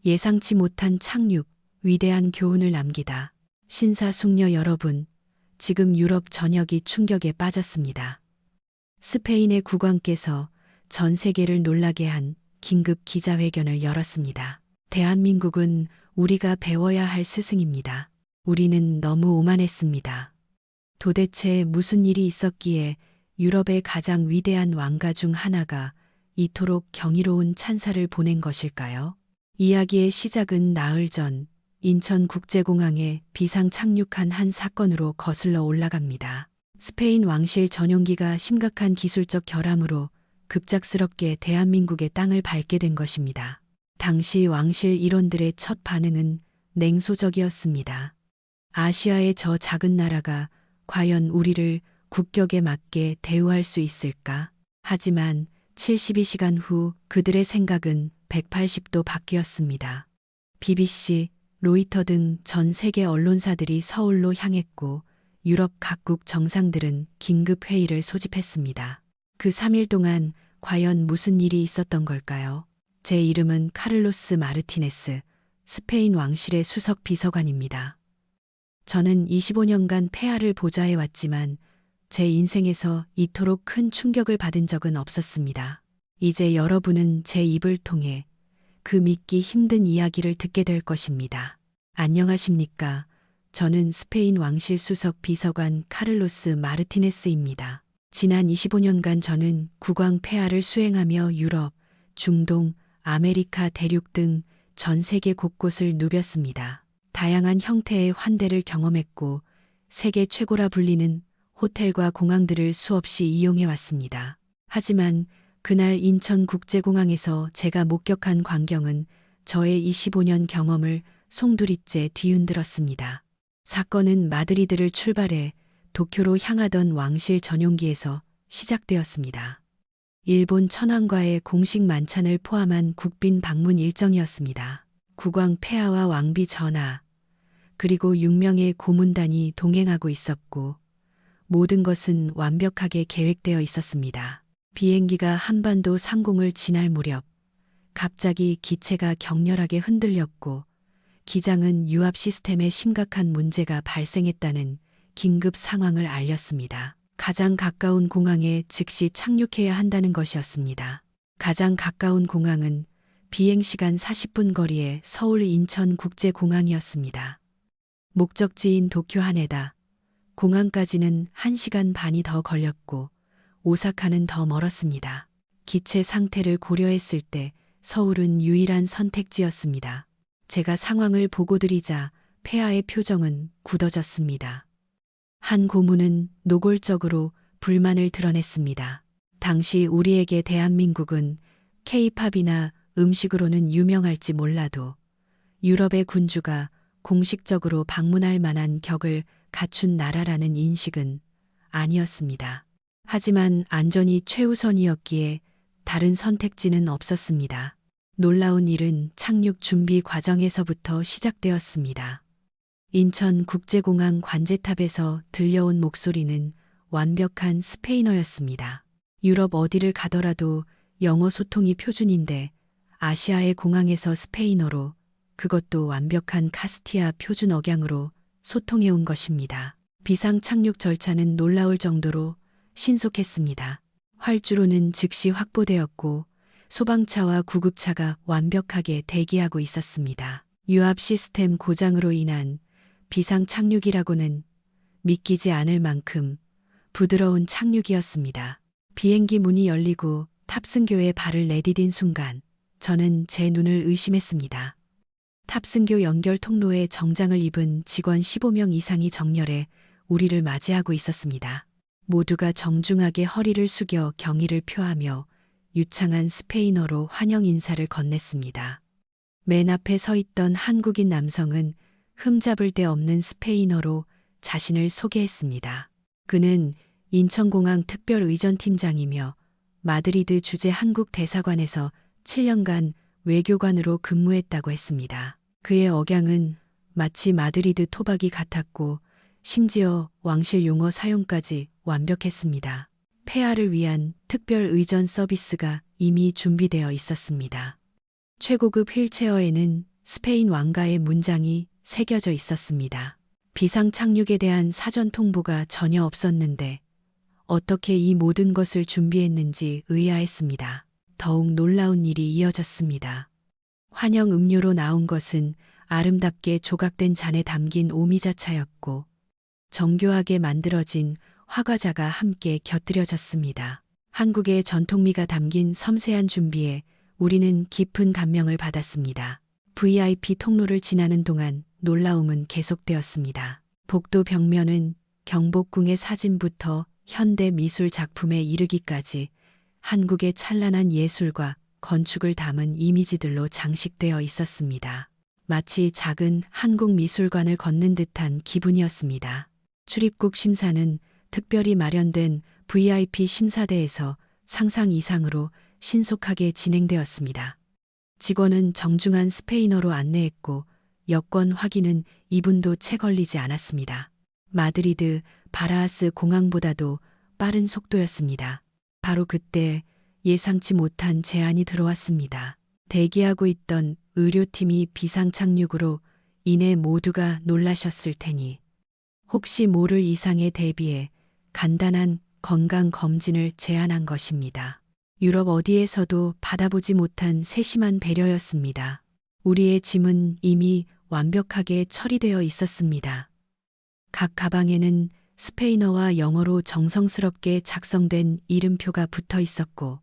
예상치 못한 착륙, 위대한 교훈을 남기다. 신사숙녀 여러분, 지금 유럽 전역이 충격에 빠졌습니다. 스페인의 국왕께서 전 세계를 놀라게 한 긴급 기자회견을 열었습니다. 대한민국은 우리가 배워야 할 스승입니다. 우리는 너무 오만했습니다. 도대체 무슨 일이 있었기에 유럽의 가장 위대한 왕가 중 하나가 이토록 경이로운 찬사를 보낸 것일까요? 이야기의 시작은 나흘 전 인천국제공항에 비상 착륙한 한 사건으로 거슬러 올라갑니다. 스페인 왕실 전용기가 심각한 기술적 결함으로 급작스럽게 대한민국의 땅을 밟게 된 것입니다. 당시 왕실 일원들의 첫 반응은 냉소적이었습니다. 아시아의 저 작은 나라가 과연 우리를 국격에 맞게 대우할 수 있을까? 하지만 72시간 후 그들의 생각은 180도 바뀌었습니다. BBC, 로이터 등 전 세계 언론사들이 서울로 향했고 유럽 각국 정상들은 긴급 회의를 소집했습니다. 그 3일 동안 과연 무슨 일이 있었던 걸까요? 제 이름은 카를로스 마르티네스, 스페인 왕실의 수석 비서관입니다. 저는 25년간 폐하를 보좌해 왔지만 제 인생에서 이토록 큰 충격을 받은 적은 없었습니다. 이제 여러분은 제 입을 통해 그 믿기 힘든 이야기를 듣게 될 것입니다. 안녕하십니까? 저는 스페인 왕실 수석 비서관 카를로스 마르티네스입니다. 지난 25년간 저는 국왕 폐하를 수행하며 유럽, 중동, 아메리카 대륙 등 전 세계 곳곳을 누볐습니다. 다양한 형태의 환대를 경험했고 세계 최고라 불리는 호텔과 공항들을 수없이 이용해 왔습니다. 하지만 그날 인천국제공항에서 제가 목격한 광경은 저의 25년 경험을 송두리째 뒤흔들었습니다. 사건은 마드리드를 출발해 도쿄로 향하던 왕실 전용기에서 시작되었습니다. 일본 천황과의 공식 만찬을 포함한 국빈 방문 일정이었습니다. 국왕 폐하와 왕비 전하, 그리고 6명의 고문단이 동행하고 있었고 모든 것은 완벽하게 계획되어 있었습니다. 비행기가 한반도 상공을 지날 무렵 갑자기 기체가 격렬하게 흔들렸고 기장은 유압 시스템에 심각한 문제가 발생했다는 긴급 상황을 알렸습니다. 가장 가까운 공항에 즉시 착륙해야 한다는 것이었습니다. 가장 가까운 공항은 비행시간 40분 거리의 서울 인천국제공항이었습니다. 목적지인 도쿄 하네다. 공항까지는 1시간 반이 더 걸렸고 오사카는 더 멀었습니다. 기체 상태를 고려했을 때 서울은 유일한 선택지였습니다. 제가 상황을 보고드리자 폐하의 표정은 굳어졌습니다. 한 고문은 노골적으로 불만을 드러냈습니다. 당시 우리에게 대한민국은 K-팝이나 음식으로는 유명할지 몰라도 유럽의 군주가 공식적으로 방문할 만한 격을 갖춘 나라라는 인식은 아니었습니다. 하지만 안전이 최우선이었기에 다른 선택지는 없었습니다. 놀라운 일은 착륙 준비 과정에서부터 시작되었습니다. 인천국제공항 관제탑에서 들려온 목소리는 완벽한 스페인어였습니다. 유럽 어디를 가더라도 영어 소통이 표준인데 아시아의 공항에서 스페인어로, 그것도 완벽한 카스티아 표준 억양으로 소통해온 것입니다. 비상 착륙 절차는 놀라울 정도로 신속했습니다. 활주로는 즉시 확보되었고 소방차와 구급차가 완벽하게 대기하고 있었습니다. 유압 시스템 고장으로 인한 비상 착륙이라고는 믿기지 않을 만큼 부드러운 착륙이었습니다. 비행기 문이 열리고 탑승교에 발을 내디딘 순간 저는 제 눈을 의심했습니다. 탑승교 연결 통로에 정장을 입은 직원 15명 이상이 정렬해 우리를 맞이하고 있었습니다. 모두가 정중하게 허리를 숙여 경의를 표하며 유창한 스페인어로 환영 인사를 건넸습니다. 맨 앞에 서 있던 한국인 남성은 흠잡을 데 없는 스페인어로 자신을 소개했습니다. 그는 인천공항 특별의전팀장이며 마드리드 주재 한국 대사관에서 7년간 외교관으로 근무했다고 했습니다. 그의 억양은 마치 마드리드 토박이 같았고 심지어 왕실 용어 사용까지 완벽했습니다. 폐하를 위한 특별 의전 서비스가 이미 준비되어 있었습니다. 최고급 휠체어에는 스페인 왕가의 문장이 새겨져 있었습니다. 비상 착륙에 대한 사전 통보가 전혀 없었는데 어떻게 이 모든 것을 준비했는지 의아했습니다. 더욱 놀라운 일이 이어졌습니다. 환영 음료로 나온 것은 아름답게 조각된 잔에 담긴 오미자차였고 정교하게 만들어진 화과자가 함께 곁들여졌습니다. 한국의 전통미가 담긴 섬세한 준비에 우리는 깊은 감명을 받았습니다. VIP 통로를 지나는 동안 놀라움은 계속되었습니다. 복도 벽면은 경복궁의 사진부터 현대 미술 작품에 이르기까지 한국의 찬란한 예술과 건축을 담은 이미지들로 장식되어 있었습니다. 마치 작은 한국 미술관을 걷는 듯한 기분이었습니다. 출입국 심사는 특별히 마련된 VIP 심사대에서 상상 이상으로 신속하게 진행되었습니다. 직원은 정중한 스페인어로 안내했고 여권 확인은 2분도 채 걸리지 않았습니다. 마드리드 바라하스 공항보다도 빠른 속도였습니다. 바로 그때 예상치 못한 제안이 들어왔습니다. 대기하고 있던 의료팀이 비상착륙으로 인해 모두가 놀라셨을 테니 혹시 모를 이상에 대비해 간단한 건강검진을 제안한 것입니다. 유럽 어디에서도 받아보지 못한 세심한 배려였습니다. 우리의 짐은 이미 완벽하게 처리되어 있었습니다. 각 가방에는 스페인어와 영어로 정성스럽게 작성된 이름표가 붙어 있었고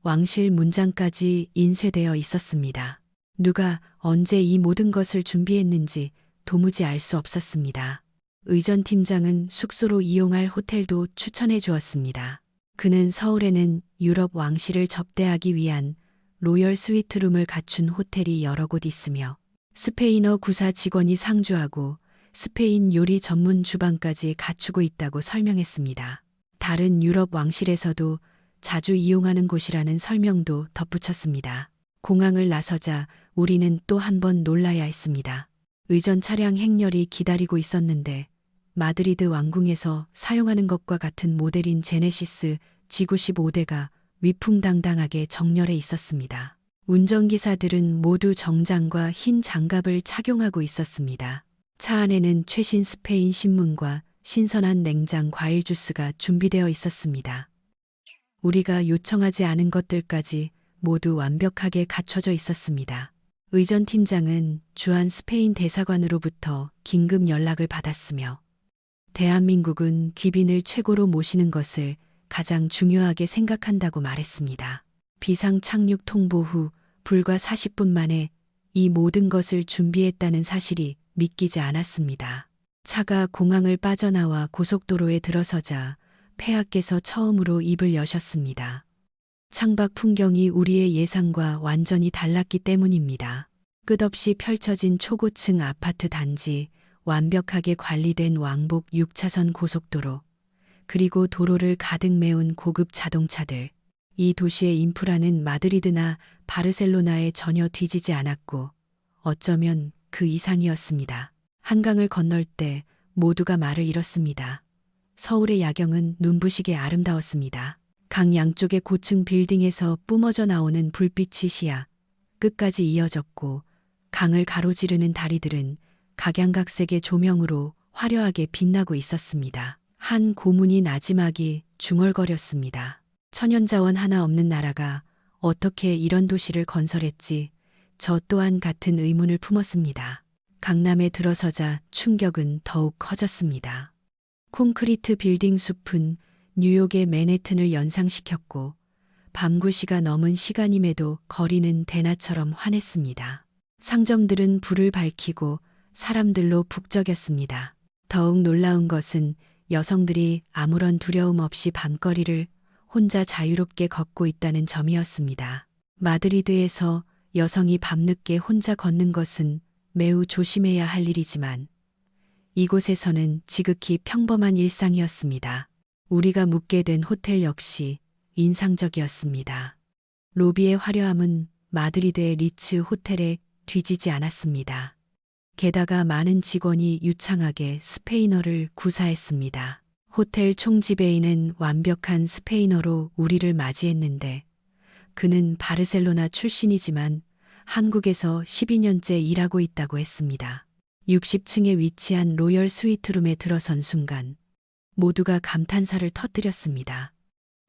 왕실 문장까지 인쇄되어 있었습니다. 누가 언제 이 모든 것을 준비했는지 도무지 알 수 없었습니다. 의전팀장은 숙소로 이용할 호텔도 추천해 주었습니다. 그는 서울에는 유럽 왕실을 접대하기 위한 로열 스위트룸을 갖춘 호텔이 여러 곳 있으며 스페인어 구사 직원이 상주하고 스페인 요리 전문 주방까지 갖추고 있다고 설명했습니다. 다른 유럽 왕실에서도 자주 이용하는 곳이라는 설명도 덧붙였습니다. 공항을 나서자 우리는 또 한 번 놀라야 했습니다. 의전 차량 행렬이 기다리고 있었는데 마드리드 왕궁에서 사용하는 것과 같은 모델인 제네시스 G95대가 위풍당당하게 정렬해 있었습니다. 운전기사들은 모두 정장과 흰 장갑을 착용하고 있었습니다. 차 안에는 최신 스페인 신문과 신선한 냉장 과일 주스가 준비되어 있었습니다. 우리가 요청하지 않은 것들까지 모두 완벽하게 갖춰져 있었습니다. 의전팀장은 주한 스페인 대사관으로부터 긴급 연락을 받았으며 대한민국은 귀빈을 최고로 모시는 것을 가장 중요하게 생각한다고 말했습니다. 비상 착륙 통보 후 불과 40분 만에 이 모든 것을 준비했다는 사실이 믿기지 않았습니다. 차가 공항을 빠져나와 고속도로에 들어서자 폐하께서 처음으로 입을 여셨습니다. 창밖 풍경이 우리의 예상과 완전히 달랐기 때문입니다. 끝없이 펼쳐진 초고층 아파트 단지, 완벽하게 관리된 왕복 6차선 고속도로, 그리고 도로를 가득 메운 고급 자동차들. 이 도시의 인프라는 마드리드나 바르셀로나에 전혀 뒤지지 않았고 어쩌면 그 이상이었습니다. 한강을 건널 때 모두가 말을 잃었습니다. 서울의 야경은 눈부시게 아름다웠습니다. 강 양쪽의 고층 빌딩에서 뿜어져 나오는 불빛이 시야 끝까지 이어졌고 강을 가로지르는 다리들은 각양각색의 조명으로 화려하게 빛나고 있었습니다. 한 고문이 나지막이 중얼거렸습니다. 천연자원 하나 없는 나라가 어떻게 이런 도시를 건설했지? 저 또한 같은 의문을 품었습니다. 강남에 들어서자 충격은 더욱 커졌습니다. 콘크리트 빌딩 숲은 뉴욕의 맨해튼을 연상시켰고 밤 9시가 넘은 시간임에도 거리는 대낮처럼 환했습니다. 상점들은 불을 밝히고 사람들로 북적였습니다. 더욱 놀라운 것은 여성들이 아무런 두려움 없이 밤거리를 혼자 자유롭게 걷고 있다는 점이었습니다. 마드리드에서 여성이 밤늦게 혼자 걷는 것은 매우 조심해야 할 일이지만 이곳에서는 지극히 평범한 일상이었습니다. 우리가 묵게 된 호텔 역시 인상적이었습니다. 로비의 화려함은 마드리드의 리츠 호텔에 뒤지지 않았습니다. 게다가 많은 직원이 유창하게 스페인어를 구사했습니다. 호텔 총지배인은 완벽한 스페인어로 우리를 맞이했는데 그는 바르셀로나 출신이지만 한국에서 12년째 일하고 있다고 했습니다. 60층에 위치한 로열 스위트룸에 들어선 순간 모두가 감탄사를 터뜨렸습니다.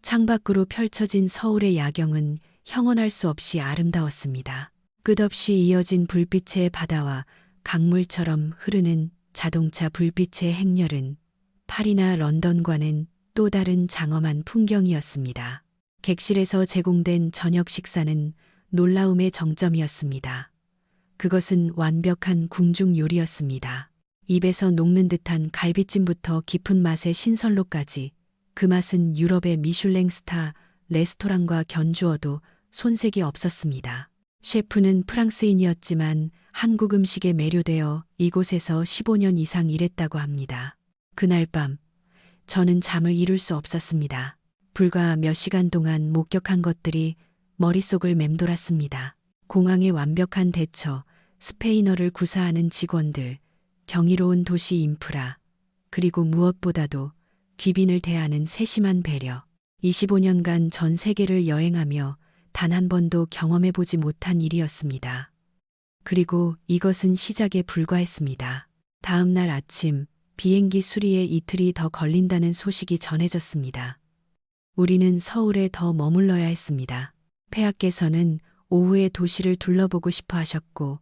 창밖으로 펼쳐진 서울의 야경은 형언할 수 없이 아름다웠습니다. 끝없이 이어진 불빛의 바다와 강물처럼 흐르는 자동차 불빛의 행렬은 파리나 런던과는 또 다른 장엄한 풍경이었습니다. 객실에서 제공된 저녁 식사는 놀라움의 정점이었습니다. 그것은 완벽한 궁중 요리였습니다. 입에서 녹는 듯한 갈비찜부터 깊은 맛의 신선로까지 그 맛은 유럽의 미슐랭 스타 레스토랑과 견주어도 손색이 없었습니다. 셰프는 프랑스인이었지만 한국 음식에 매료되어 이곳에서 15년 이상 일했다고 합니다. 그날 밤 저는 잠을 이룰 수 없었습니다. 불과 몇 시간 동안 목격한 것들이 머릿속을 맴돌았습니다. 공항의 완벽한 대처, 스페인어를 구사하는 직원들, 경이로운 도시 인프라, 그리고 무엇보다도 귀빈을 대하는 세심한 배려. 25년간 전 세계를 여행하며 단 한 번도 경험해보지 못한 일이었습니다. 그리고 이것은 시작에 불과했습니다. 다음 날 아침 비행기 수리에 이틀이 더 걸린다는 소식이 전해졌습니다. 우리는 서울에 더 머물러야 했습니다. 폐하께서는 오후에 도시를 둘러보고 싶어 하셨고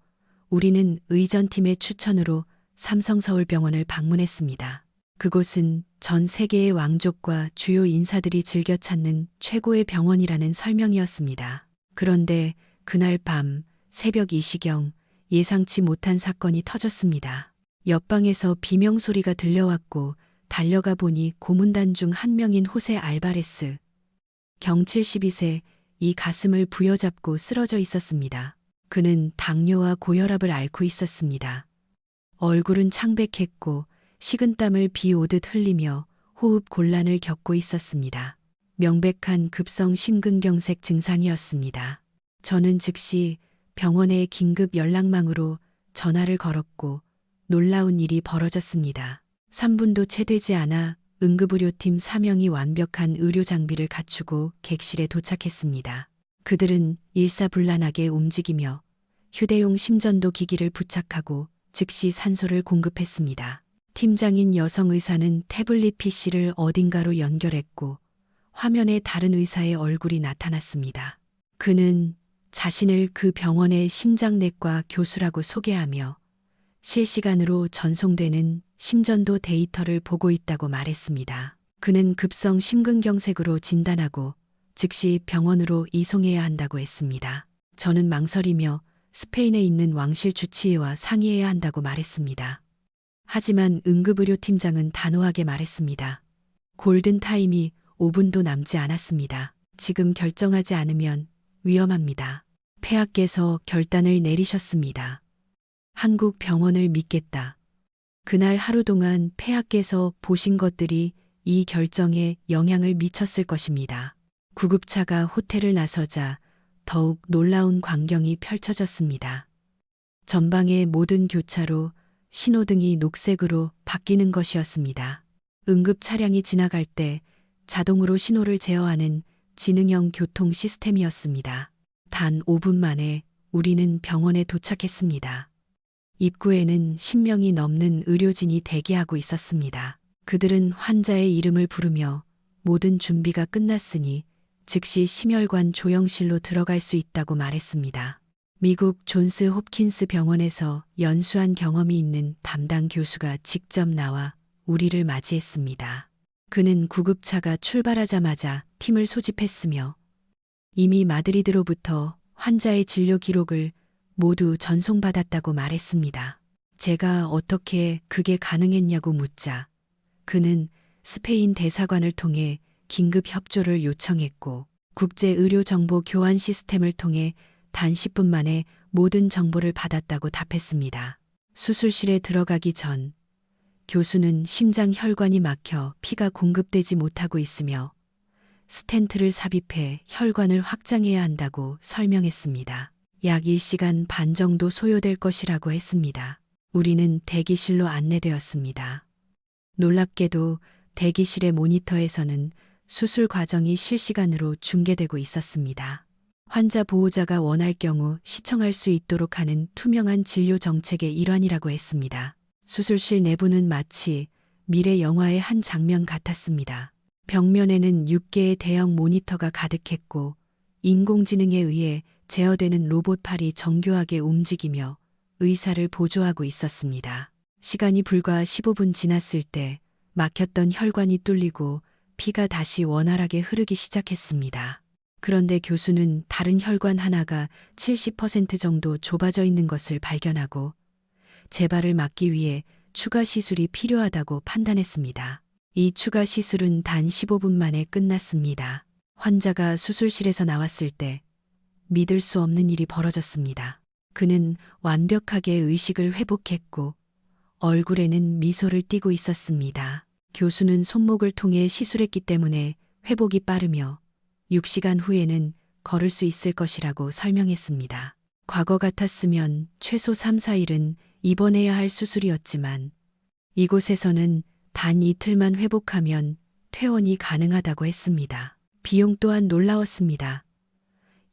우리는 의전팀의 추천으로 삼성서울병원을 방문했습니다. 그곳은 전 세계의 왕족과 주요 인사들이 즐겨 찾는 최고의 병원이라는 설명이었습니다. 그런데 그날 밤 새벽 2시경 예상치 못한 사건이 터졌습니다. 옆방에서 비명소리가 들려왔고 달려가 보니 고문단 중 한 명인 호세 알바레스, 경 72세, 이 가슴을 부여잡고 쓰러져 있었습니다. 그는 당뇨와 고혈압을 앓고 있었습니다. 얼굴은 창백했고 식은땀을 비 오듯 흘리며 호흡 곤란을 겪고 있었습니다. 명백한 급성 심근경색 증상이었습니다. 저는 즉시 병원에 긴급 연락망으로 전화를 걸었고 놀라운 일이 벌어졌습니다. 3분도 채 되지 않아 응급의료팀 4명이 완벽한 의료 장비를 갖추고 객실에 도착했습니다. 그들은 일사불란하게 움직이며 휴대용 심전도 기기를 부착하고 즉시 산소를 공급했습니다. 팀장인 여성 의사는 태블릿 PC를 어딘가로 연결했고 화면에 다른 의사의 얼굴이 나타났습니다. 그는 자신을 그 병원의 심장내과 교수라고 소개하며 실시간으로 전송되는 심전도 데이터를 보고 있다고 말했습니다. 그는 급성 심근경색으로 진단하고 즉시 병원으로 이송해야 한다고 했습니다. 저는 망설이며 스페인에 있는 왕실 주치의와 상의해야 한다고 말했습니다. 하지만 응급의료팀장은 단호하게 말했습니다. 골든타임이 5분도 남지 않았습니다. 지금 결정하지 않으면 위험합니다. 폐하께서 결단을 내리셨습니다. 한국 병원을 믿겠다. 그날 하루 동안 폐하께서 보신 것들이 이 결정에 영향을 미쳤을 것입니다. 구급차가 호텔을 나서자 더욱 놀라운 광경이 펼쳐졌습니다. 전방의 모든 교차로 신호등이 녹색으로 바뀌는 것이었습니다. 응급 차량이 지나갈 때 자동으로 신호를 제어하는 지능형 교통 시스템이었습니다. 단 5분 만에 우리는 병원에 도착했습니다. 입구에는 10명이 넘는 의료진이 대기하고 있었습니다. 그들은 환자의 이름을 부르며 모든 준비가 끝났으니 즉시 심혈관 조영실로 들어갈 수 있다고 말했습니다. 미국 존스 홉킨스 병원에서 연수한 경험이 있는 담당 교수가 직접 나와 우리를 맞이했습니다. 그는 구급차가 출발하자마자 팀을 소집했으며 이미 마드리드로부터 환자의 진료 기록을 모두 전송받았다고 말했습니다. 제가 어떻게 그게 가능했냐고 묻자 그는 스페인 대사관을 통해 긴급 협조를 요청했고 국제의료정보 교환 시스템을 통해 단 10분 만에 모든 정보를 받았다고 답했습니다. 수술실에 들어가기 전 교수는 심장 혈관이 막혀 피가 공급되지 못하고 있으며 스텐트를 삽입해 혈관을 확장해야 한다고 설명했습니다. 약 1시간 반 정도 소요될 것이라고 했습니다. 우리는 대기실로 안내되었습니다. 놀랍게도 대기실의 모니터에서는 수술 과정이 실시간으로 중계되고 있었습니다. 환자 보호자가 원할 경우 시청할 수 있도록 하는 투명한 진료 정책의 일환이라고 했습니다. 수술실 내부는 마치 미래 영화의 한 장면 같았습니다. 벽면에는 6개의 대형 모니터가 가득했고 인공지능에 의해 제어되는 로봇팔이 정교하게 움직이며 의사를 보조하고 있었습니다. 시간이 불과 15분 지났을 때 막혔던 혈관이 뚫리고 피가 다시 원활하게 흐르기 시작했습니다. 그런데 교수는 다른 혈관 하나가 70% 정도 좁아져 있는 것을 발견하고 재발을 막기 위해 추가 시술이 필요하다고 판단했습니다. 이 추가 시술은 단 15분 만에 끝났습니다. 환자가 수술실에서 나왔을 때 믿을 수 없는 일이 벌어졌습니다. 그는 완벽하게 의식을 회복했고 얼굴에는 미소를 띠고 있었습니다. 교수는 손목을 통해 시술했기 때문에 회복이 빠르며 6시간 후에는 걸을 수 있을 것이라고 설명했습니다. 과거 같았으면 최소 3, 4일은 입원해야 할 수술이었지만 이곳에서는 단 이틀만 회복하면 퇴원이 가능하다고 했습니다. 비용 또한 놀라웠습니다.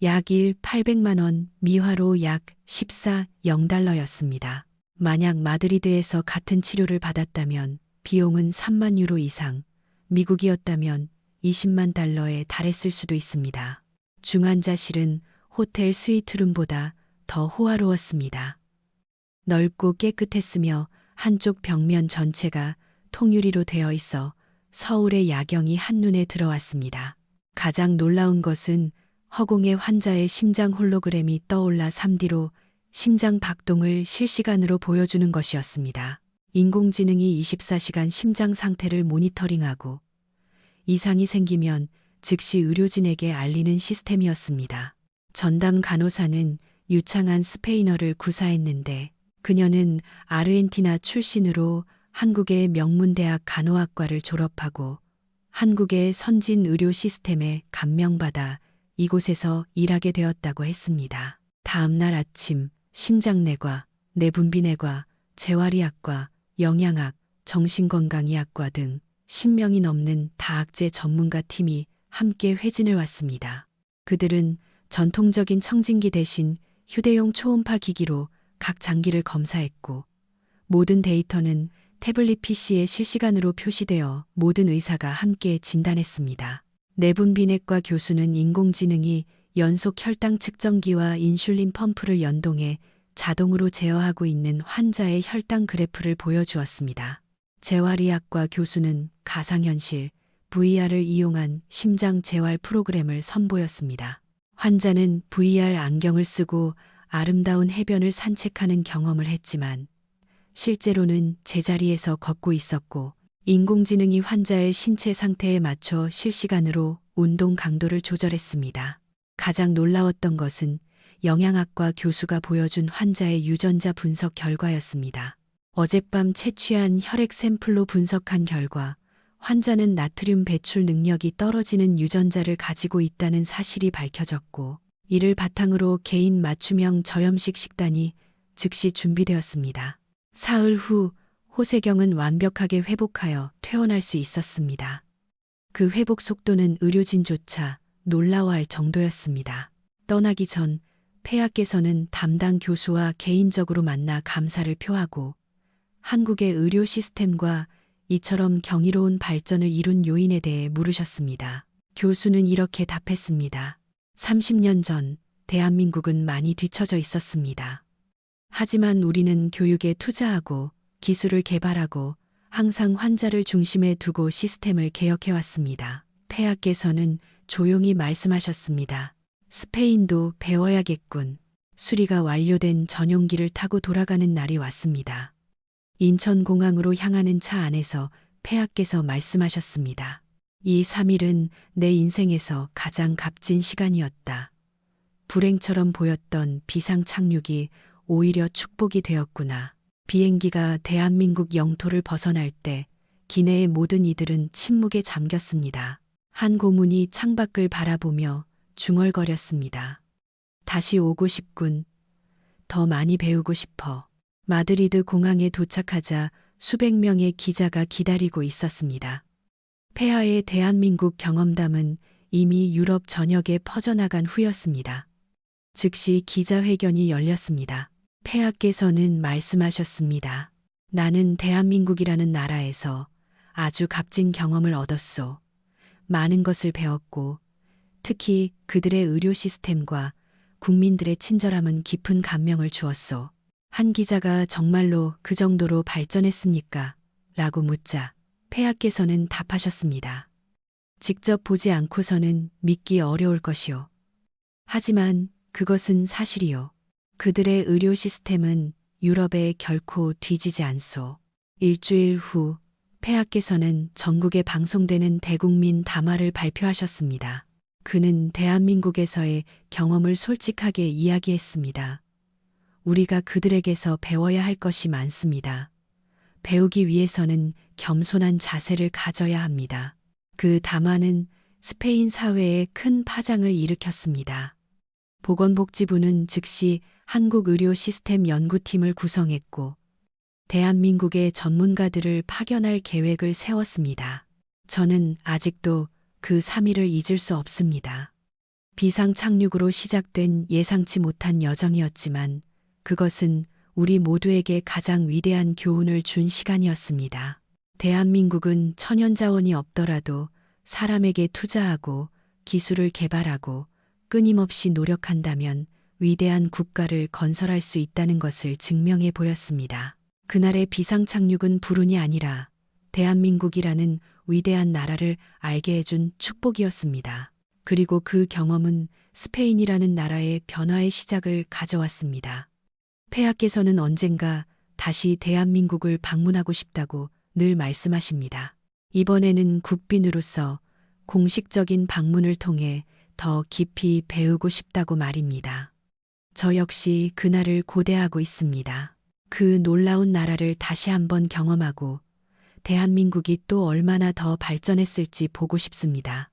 약 1, 800만 원, 미화로 약 14, 0달러였습니다. 만약 마드리드에서 같은 치료를 받았다면 비용은 3만 유로 이상, 미국이었다면 20만 달러에 달했을 수도 있습니다. 중환자실은 호텔 스위트룸보다 더 호화로웠습니다. 넓고 깨끗했으며 한쪽 벽면 전체가 통유리로 되어 있어 서울의 야경이 한눈에 들어왔습니다. 가장 놀라운 것은 허공에 환자의 심장 홀로그램이 떠올라 3D로 심장 박동을 실시간으로 보여주는 것이었습니다. 인공지능이 24시간 심장 상태를 모니터링하고 이상이 생기면 즉시 의료진에게 알리는 시스템이었습니다. 전담 간호사는 유창한 스페인어를 구사했는데 그녀는 아르헨티나 출신으로 한국의 명문대학 간호학과를 졸업하고 한국의 선진 의료 시스템에 감명받아 이곳에서 일하게 되었다고 했습니다. 다음 날 아침 심장내과, 내분비내과, 재활의학과, 영양학, 정신건강의학과 등 10명이 넘는 다학제 전문가 팀이 함께 회진을 왔습니다. 그들은 전통적인 청진기 대신 휴대용 초음파 기기로 각 장기를 검사했고 모든 데이터는 태블릿 PC에 실시간으로 표시되어 모든 의사가 함께 진단했습니다. 내분비내과 교수는 인공지능이 연속 혈당 측정기와 인슐린 펌프를 연동해 자동으로 제어하고 있는 환자의 혈당 그래프를 보여주었습니다. 재활의학과 교수는 가상현실, VR을 이용한 심장 재활 프로그램을 선보였습니다. 환자는 VR 안경을 쓰고 아름다운 해변을 산책하는 경험을 했지만 실제로는 제자리에서 걷고 있었고 인공지능이 환자의 신체 상태에 맞춰 실시간으로 운동 강도를 조절했습니다. 가장 놀라웠던 것은 영양학과 교수가 보여준 환자의 유전자 분석 결과였습니다. 어젯밤 채취한 혈액 샘플로 분석한 결과 환자는 나트륨 배출 능력이 떨어지는 유전자를 가지고 있다는 사실이 밝혀졌고 이를 바탕으로 개인 맞춤형 저염식 식단이 즉시 준비되었습니다. 사흘 후 호세경은 완벽하게 회복하여 퇴원할 수 있었습니다. 그 회복 속도는 의료진조차 놀라워할 정도였습니다. 떠나기 전 폐하께서는 담당 교수와 개인적으로 만나 감사를 표하고 한국의 의료 시스템과 이처럼 경이로운 발전을 이룬 요인에 대해 물으셨습니다. 교수는 이렇게 답했습니다. 30년 전 대한민국은 많이 뒤처져 있었습니다. 하지만 우리는 교육에 투자하고 기술을 개발하고 항상 환자를 중심에 두고 시스템을 개혁해왔습니다. 폐하께서는 조용히 말씀하셨습니다. 스페인도 배워야겠군. 수리가 완료된 전용기를 타고 돌아가는 날이 왔습니다. 인천공항으로 향하는 차 안에서 폐하께서 말씀하셨습니다. 이 3일은 내 인생에서 가장 값진 시간이었다. 불행처럼 보였던 비상 착륙이 오히려 축복이 되었구나. 비행기가 대한민국 영토를 벗어날 때 기내의 모든 이들은 침묵에 잠겼습니다. 한 고문이 창밖을 바라보며 중얼거렸습니다. 다시 오고 싶군. 더 많이 배우고 싶어. 마드리드 공항에 도착하자 수백 명의 기자가 기다리고 있었습니다. 폐하의 대한민국 경험담은 이미 유럽 전역에 퍼져나간 후였습니다. 즉시 기자회견이 열렸습니다. 폐하께서는 말씀하셨습니다. 나는 대한민국이라는 나라에서 아주 값진 경험을 얻었소. 많은 것을 배웠고 특히 그들의 의료 시스템과 국민들의 친절함은 깊은 감명을 주었소. 한 기자가 정말로 그 정도로 발전했습니까? 라고 묻자 폐하께서는 답하셨습니다. 직접 보지 않고서는 믿기 어려울 것이요. 하지만 그것은 사실이요. 그들의 의료 시스템은 유럽에 결코 뒤지지 않소. 일주일 후 폐하께서는 전국에 방송되는 대국민 담화를 발표하셨습니다. 그는 대한민국에서의 경험을 솔직하게 이야기했습니다. 우리가 그들에게서 배워야 할 것이 많습니다. 배우기 위해서는 겸손한 자세를 가져야 합니다. 그 담화는 스페인 사회에 큰 파장을 일으켰습니다. 보건복지부는 즉시 한국의료시스템 연구팀을 구성했고 대한민국의 전문가들을 파견할 계획을 세웠습니다. 저는 아직도 그 3일을 잊을 수 없습니다. 비상 착륙으로 시작된 예상치 못한 여정이었지만 그것은 우리 모두에게 가장 위대한 교훈을 준 시간이었습니다. 대한민국은 천연자원이 없더라도 사람에게 투자하고 기술을 개발하고 끊임없이 노력한다면 위대한 국가를 건설할 수 있다는 것을 증명해 보였습니다. 그날의 비상착륙은 불운이 아니라 대한민국이라는 위대한 나라를 알게 해준 축복이었습니다. 그리고 그 경험은 스페인이라는 나라의 변화의 시작을 가져왔습니다. 폐하께서는 언젠가 다시 대한민국을 방문하고 싶다고 늘 말씀하십니다. 이번에는 국빈으로서 공식적인 방문을 통해 더 깊이 배우고 싶다고 말입니다. 저 역시 그날을 고대하고 있습니다. 그 놀라운 나라를 다시 한번 경험하고 대한민국이 또 얼마나 더 발전했을지 보고 싶습니다.